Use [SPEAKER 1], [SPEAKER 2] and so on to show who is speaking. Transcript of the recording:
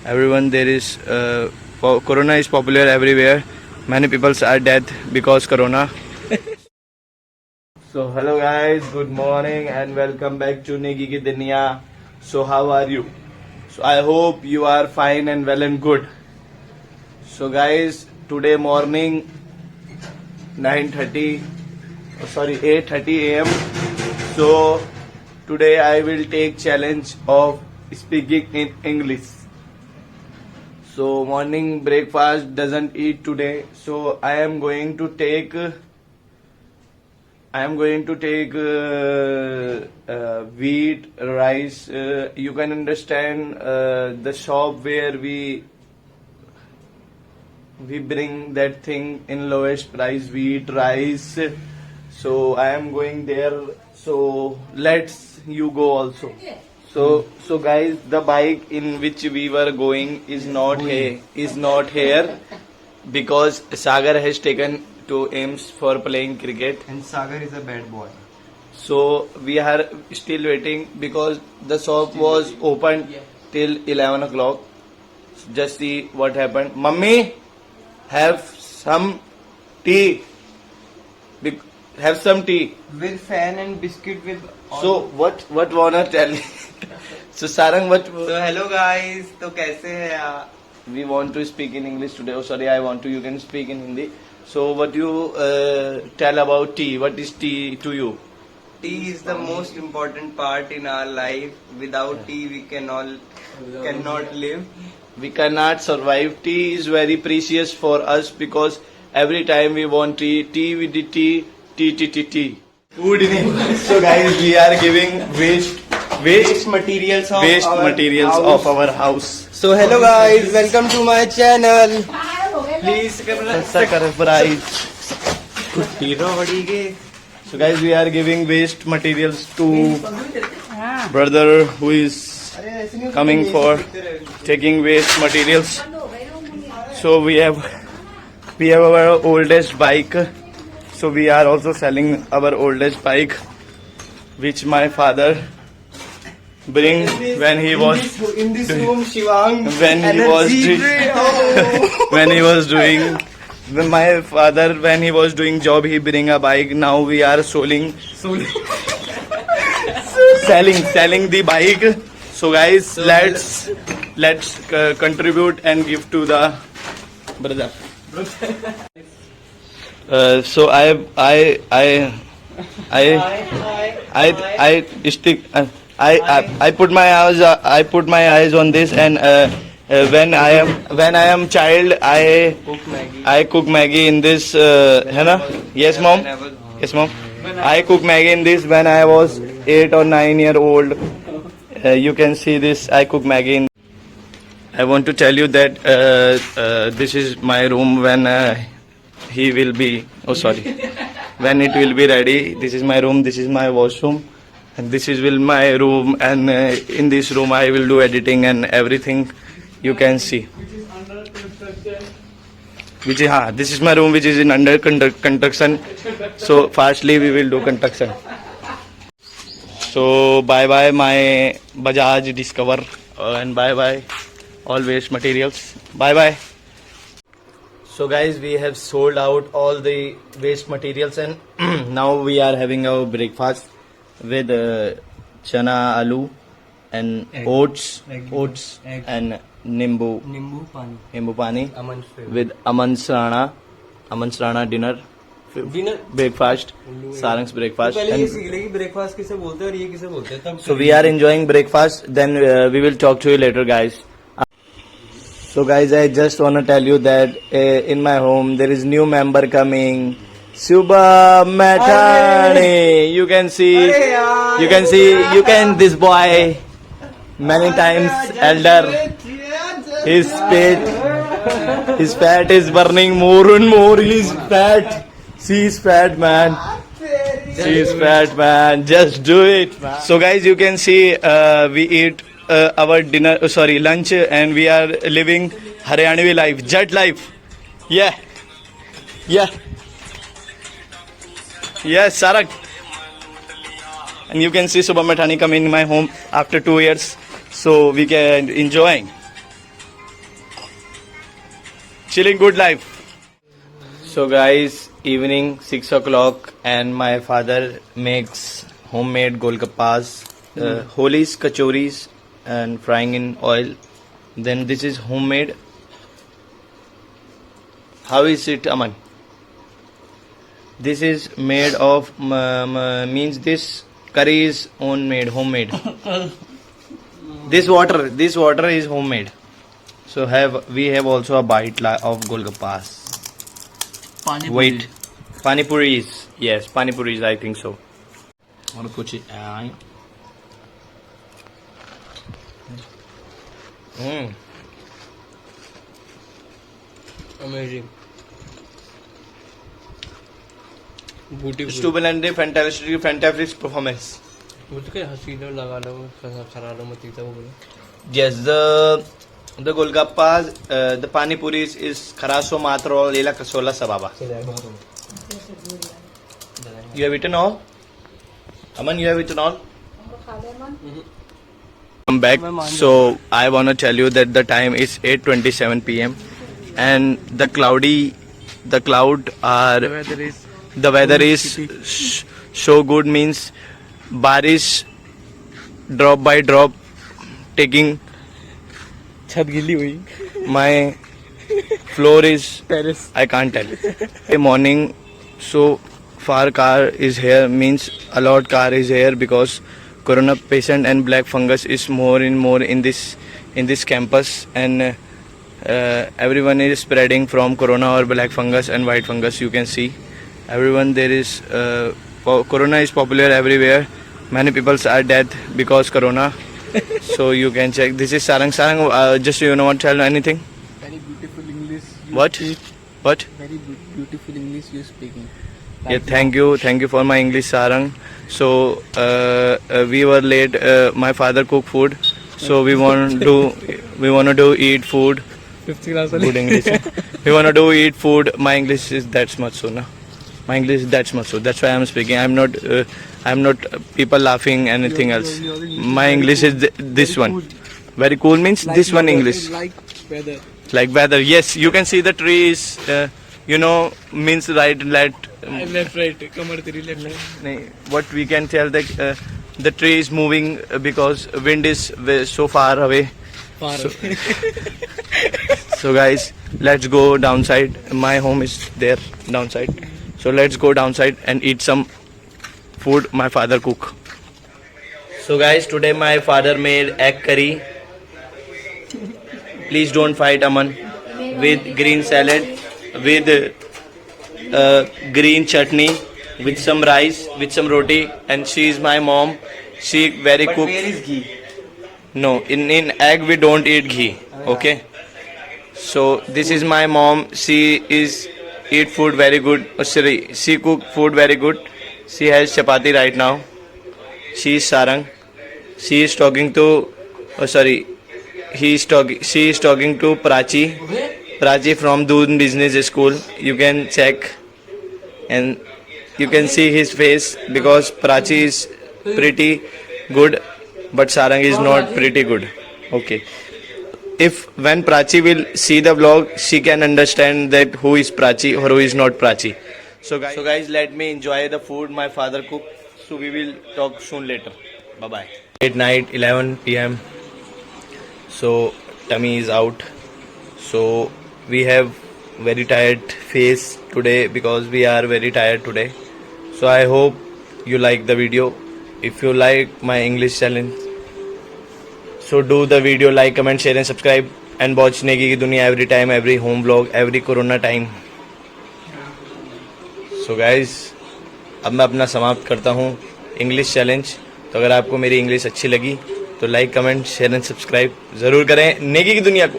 [SPEAKER 1] everyone. There is corona is popular everywhere. Many people are dead because corona. So hello guys, good morning and welcome back to Negi Ki Duniya. So how are you? So I hope you are fine and well and good. So guys, today morning 8:30 a.m. So today I will take challenge of speaking in English. So morning breakfast doesn't eat today. So I am going to take wheat, rice. You can understand the shop where we bring that thing in lowest price, wheat, rice. So I am going there. So let's you go also. So guys, the bike in which we were going is not here because Sagar has taken to AIMS for playing cricket.
[SPEAKER 2] And Sagar is a bad boy.
[SPEAKER 1] So we are still waiting because the shop was open till 11 o'clock. Just see what happened. Mummy, have some tea. Have some tea.
[SPEAKER 2] With fan and biscuit with.
[SPEAKER 1] So what wanna tell? So Sarang, what?
[SPEAKER 2] So hello guys. तो कैसे हैं आप?
[SPEAKER 1] We want to speak in English today. Oh sorry, I want to. You can speak in Hindi. So what you tell about tea? What is tea to you?
[SPEAKER 2] Tea is the most important part in our life. Without tea, we cannot live.
[SPEAKER 1] We cannot survive. Tea is very precious for us because every time we want tea with the tea. Good evening. So guys, we are giving waste
[SPEAKER 2] materials
[SPEAKER 1] of our house.
[SPEAKER 2] So hello guys, welcome to my channel. Please
[SPEAKER 1] subscribe. So guys, we are giving waste materials to brother who is coming for taking waste materials. So we have our oldest bike. So we are also selling our oldest bike, which my father bring when he was
[SPEAKER 2] in this room, Shivang.
[SPEAKER 1] When my father when he was doing job, he bring a bike. Now we are selling the bike. So guys, let's contribute and give to the brother. So I put my eyes on this, and when I am child, I cook Maggie in this. है ना? Yes mom. I cook Maggie in this when I was 8 or 9 year old. You can see this. I cook Maggie in. I want to tell you that this is my room when he will be. Oh sorry. When it will be ready. This is my room. This is my washroom. And this is my room, and in this room I will do editing and everything. You can see. This is my room, which is in under construction. So fastly we will do construction. So bye bye my Bajaj Discover, and bye bye all waste materials. Bye bye. So guys, we have sold out all the waste materials, and now we are having our breakfast with chana aloo and egg. oats egg. And nimbu pani with Aman Srana dinner breakfast, Sarang's breakfast. So we are enjoying breakfast. Then we will talk to you later, guys. So guys, I just want to tell you that in my home there is new member coming. Subha Mathani. You can this boy many times elder. His fat is burning more and more. He's fat. She's fat, man. She's fat, man. Just do it, man. So guys, you can see we eat our lunch, and we are living Haryanvi life, Jat life. Yeah. Yes, Sarak. And you can see Subha Mathani coming in my home after 2 years. So we can enjoying. chilling good life. So guys, evening 6 o'clock and my father makes homemade golgappas, holis, kachoris and frying in oil. Then this is homemade. How is it, Aman? This is made of means this curry is homemade. This water is homemade. So we have also a bite of golgappas.
[SPEAKER 3] Pani
[SPEAKER 1] Wait, pani puris. Yes, pani puris. I think so.
[SPEAKER 3] Want to put it out?
[SPEAKER 2] Amazing. Beautiful.
[SPEAKER 1] Stupendous, fantastic performance.
[SPEAKER 2] मुझको हसीना लगा लो खरा लो मत इतना बोलो.
[SPEAKER 1] Yes, the golgappas, the pani puris is kharaso matro lela kasola sababa. You have eaten all? Aman, you have eaten all? I'm back. So I want to tell you that the time is 8:27 p.m. and the weather is so good, means barish drop by drop taking
[SPEAKER 2] छत गिल्ली हुई.
[SPEAKER 1] my floor is
[SPEAKER 2] terrace.
[SPEAKER 1] I can't tell. A morning, so far car is here, means a lot car is here because corona patient and black fungus is more and more in this campus, and everyone is spreading from corona or black fungus and white fungus. You can see everyone there is corona is popular everywhere. Many people are dead because corona. So you can check. This is Sarang. Just you know what, tell anything.
[SPEAKER 2] Very beautiful English.
[SPEAKER 1] What?
[SPEAKER 2] Very beautiful English you speaking.
[SPEAKER 1] Yeah, thank you for my English, Sarang. So we were late. My father cooked food, so we want to eat food.
[SPEAKER 2] 5th class
[SPEAKER 1] Good English. We want to eat food. My English is that much so, na. My English is that much so. That's why I'm speaking. I'm not people laughing anything else. My English is this one. Very cool means this one English.
[SPEAKER 2] Like weather.
[SPEAKER 1] Like weather. Yes, you can see the trees. Means right.
[SPEAKER 2] Left right. कमर तेरी left right.
[SPEAKER 1] nahi, what we can tell that the tree is moving because wind is so far away.
[SPEAKER 2] Far.
[SPEAKER 1] So guys, let's go downside. My home is there downside. So let's go downside and eat some food my father cook. So guys, today my father made egg curry. Please don't fight, Aman. With green salad, with green chutney, with some rice, with some roti, and she is my mom. She very cook.
[SPEAKER 2] Where is ghee?
[SPEAKER 1] No, in egg we don't eat ghee. Okay. So this is my mom. She is eat food very good. Sorry, she cook food very good. She has chapati right now. She is Sarang. She is talking to. She is talking to Prachi from Doon Business School. You can check, and you can see his face because Prachi is pretty good, but Sarang is not pretty good. Okay. If when Prachi will see the vlog, she can understand that who is Prachi or who is not Prachi. So guys, let me enjoy the food my father cooked. So we will talk soon later. Bye bye. Late night, 11 p.m. So tummy is out. So we have very tired face today because we are very tired today. So I hope you like the video. If you like my English challenge, so do the video, like, comment, share and subscribe and watch Negi की दुनिया every time, every home vlog, every corona time. So guys, अब मैं अपना समाप्त करता हूँ English challenge. तो अगर आपको मेरी इंग्लिश अच्छी लगी तो like, comment, share and subscribe ज़रूर करें नेगी की दुनिया को.